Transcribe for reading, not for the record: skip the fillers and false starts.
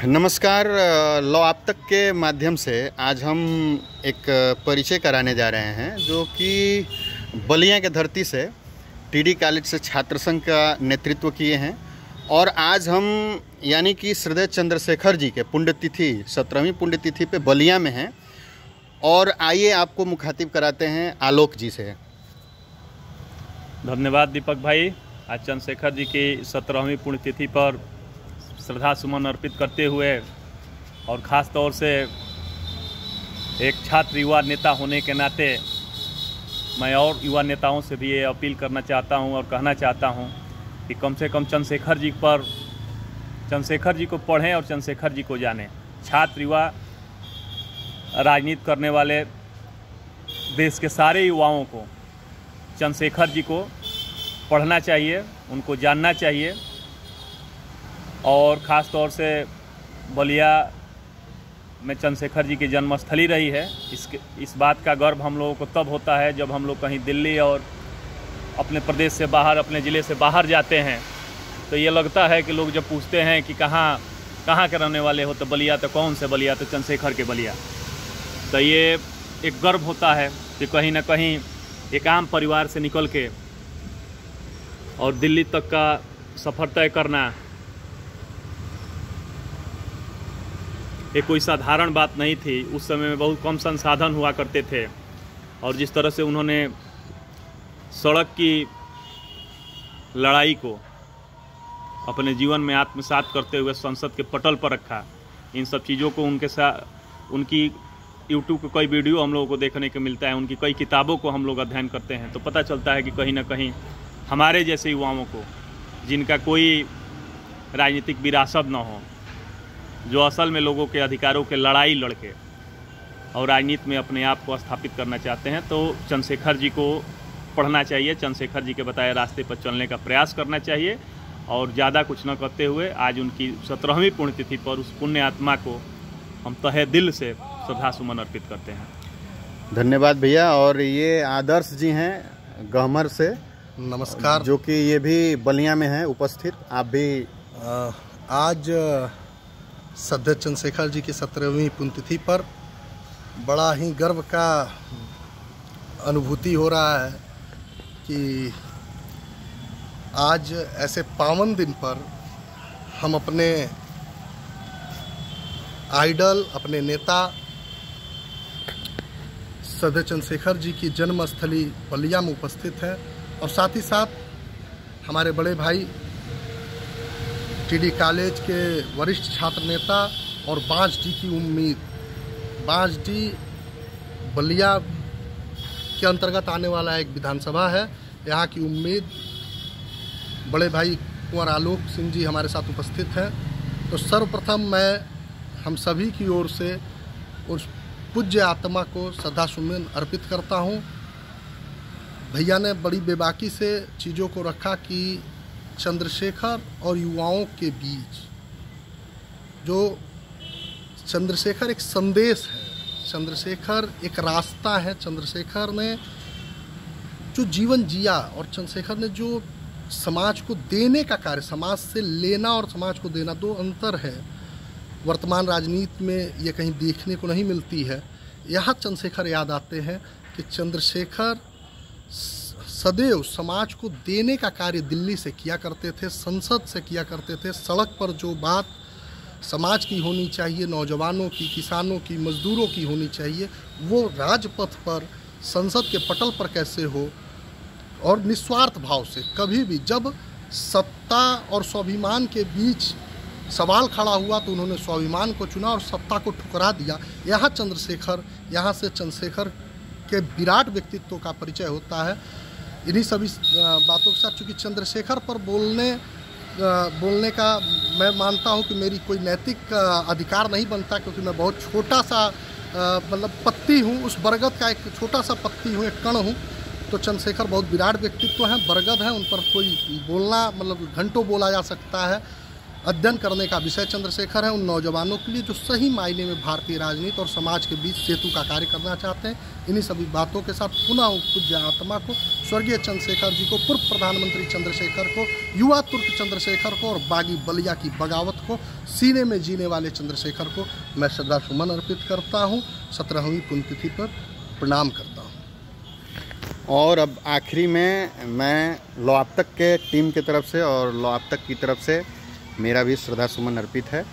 नमस्कार। लॉ आप तक के माध्यम से आज हम एक परिचय कराने जा रहे हैं जो कि बलिया के धरती से टीडी कॉलेज से छात्र संघ का नेतृत्व किए हैं और आज हम यानी कि श्रद्धेय चंद्रशेखर जी के पुण्यतिथि 17वीं पुण्यतिथि पे बलिया में हैं। और आइए आपको मुखातिब कराते हैं आलोक जी से। धन्यवाद दीपक भाई। आज चंद्रशेखर जी की 17वीं पुण्यतिथि पर श्रद्धा सुमन अर्पित करते हुए और ख़ास तौर से एक छात्र युवा नेता होने के नाते मैं और युवा नेताओं से भी ये अपील करना चाहता हूं और कहना चाहता हूं कि कम से कम चंद्रशेखर जी को पढ़ें और चंद्रशेखर जी को जानें। छात्र युवा राजनीति करने वाले देश के सारे युवाओं को चंद्रशेखर जी को पढ़ना चाहिए, उनको जानना चाहिए। और ख़ास तौर से बलिया में चंद्रशेखर जी की जन्मस्थली रही है। इस बात का गर्व हम लोगों को तब होता है जब हम लोग कहीं दिल्ली और अपने प्रदेश से बाहर, अपने ज़िले से बाहर जाते हैं तो ये लगता है कि लोग जब पूछते हैं कि कहाँ के रहने वाले हो तो बलिया, तो कौन से बलिया, तो चंद्रशेखर के बलिया। तो ये एक गर्व होता है कि कहीं ना कहीं एक आम परिवार से निकल के और दिल्ली तक का सफ़र तय करना ये कोई साधारण बात नहीं थी। उस समय में बहुत कम संसाधन हुआ करते थे और जिस तरह से उन्होंने सड़क की लड़ाई को अपने जीवन में आत्मसात करते हुए संसद के पटल पर रखा, इन सब चीज़ों को उनके साथ उनकी यूट्यूब पे कई वीडियो हम लोगों को देखने को मिलता है, उनकी कई किताबों को हम लोग अध्ययन करते हैं तो पता चलता है कि कहीं ना कहीं हमारे जैसे युवाओं को जिनका कोई राजनीतिक विरासत न हो, जो असल में लोगों के अधिकारों के लड़ाई लड़के और राजनीति में अपने आप को स्थापित करना चाहते हैं, तो चंद्रशेखर जी को पढ़ना चाहिए, चंद्रशेखर जी के बताए रास्ते पर चलने का प्रयास करना चाहिए। और ज़्यादा कुछ न करते हुए आज उनकी 17वीं पुण्यतिथि पर उस पुण्य आत्मा को हम तहे दिल से श्रद्धा सुमन अर्पित करते हैं। धन्यवाद भैया। और ये आदर्श जी हैं गहमर से। नमस्कार। जो कि ये भी बलिया में हैं उपस्थित। आप भी आज श्रद्धेय चंद्रशेखर जी की 17वीं पुण्यतिथि पर बड़ा ही गर्व का अनुभूति हो रहा है कि आज ऐसे पावन दिन पर हम अपने आइडल, अपने नेता श्रद्धेय चंद्रशेखर जी की जन्मस्थली बलिया में उपस्थित हैं और साथ ही साथ हमारे बड़े भाई टीडी कॉलेज के वरिष्ठ छात्र नेता और बांसडी की उम्मीद, बांसडी बलिया के अंतर्गत आने वाला एक विधानसभा है, यहाँ की उम्मीद बड़े भाई कुंवर आलोक सिंह जी हमारे साथ उपस्थित हैं। तो सर्वप्रथम मैं हम सभी की ओर से उस पूज्य आत्मा को श्रद्धा सुमन अर्पित करता हूँ। भैया ने बड़ी बेबाकी से चीज़ों को रखा कि चंद्रशेखर और युवाओं के बीच जो चंद्रशेखर एक संदेश है, चंद्रशेखर एक रास्ता है, चंद्रशेखर ने जो जीवन जिया और चंद्रशेखर ने जो समाज को देने का कार्य, समाज से लेना और समाज को देना दो अंतर है। वर्तमान राजनीति में ये कहीं देखने को नहीं मिलती है। यहाँ चंद्रशेखर याद आते हैं कि चंद्रशेखर सदैव समाज को देने का कार्य दिल्ली से किया करते थे, संसद से किया करते थे। सड़क पर जो बात समाज की होनी चाहिए, नौजवानों की, किसानों की, मजदूरों की होनी चाहिए, वो राजपथ पर, संसद के पटल पर कैसे हो। और निस्वार्थ भाव से कभी भी जब सत्ता और स्वाभिमान के बीच सवाल खड़ा हुआ तो उन्होंने स्वाभिमान को चुना और सत्ता को ठुकरा दिया। यहाँ से चंद्रशेखर के विराट व्यक्तित्व का परिचय होता है। इन्हीं सभी बातों के साथ चूँकि चंद्रशेखर पर बोलने का मैं मानता हूँ कि मेरी कोई नैतिक अधिकार नहीं बनता, क्योंकि मैं बहुत छोटा सा मतलब पत्ती हूँ, उस बरगद का एक छोटा सा पत्ती हूँ, एक कण हूँ। तो चंद्रशेखर बहुत विराट व्यक्तित्व हैं, बरगद हैं, उन पर कोई बोलना मतलब घंटों बोला जा सकता है। अध्ययन करने का विषय चंद्रशेखर है, उन नौजवानों के लिए जो सही मायने में भारतीय राजनीति और समाज के बीच सेतु का कार्य करना चाहते हैं। इन्हीं सभी बातों के साथ पुनः पूज्य आत्मा को, स्वर्गीय चंद्रशेखर जी को, पूर्व प्रधानमंत्री चंद्रशेखर को, युवा तुर्क चंद्रशेखर को और बागी बलिया की बगावत को, सीने में जीने वाले चंद्रशेखर को मैं श्रद्धा सुमन अर्पित करता हूँ। 17वीं पुण्यतिथि पर प्रणाम करता हूँ। और अब आखिरी में मैं लौ आप तक के टीम की तरफ से और लौ आप तक की तरफ से मेरा भी श्रद्धा सुमन अर्पित है।